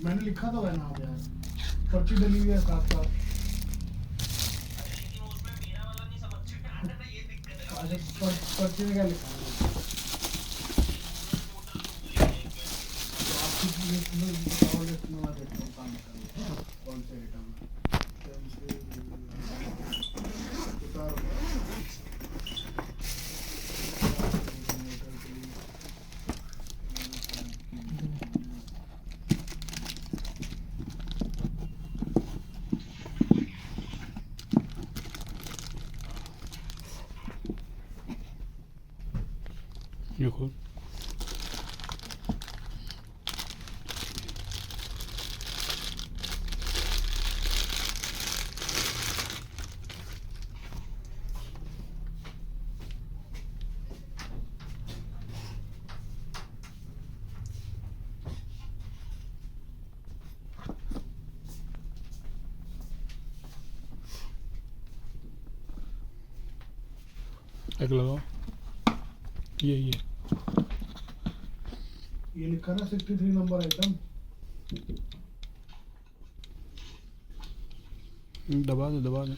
मैंने लिखा था वह नाम यार, पर्ची डली हुई है साथ साथ। अच्छा पर्ची में क्या लिखा है? आपकी लिस्ट में बताओ, लिस्ट में मैं देखता हूँ काम कर कौन से आइटम उतारो। देखो एक लगाओ, ये लिखा ना 63 नंबर आइटम। दबा दे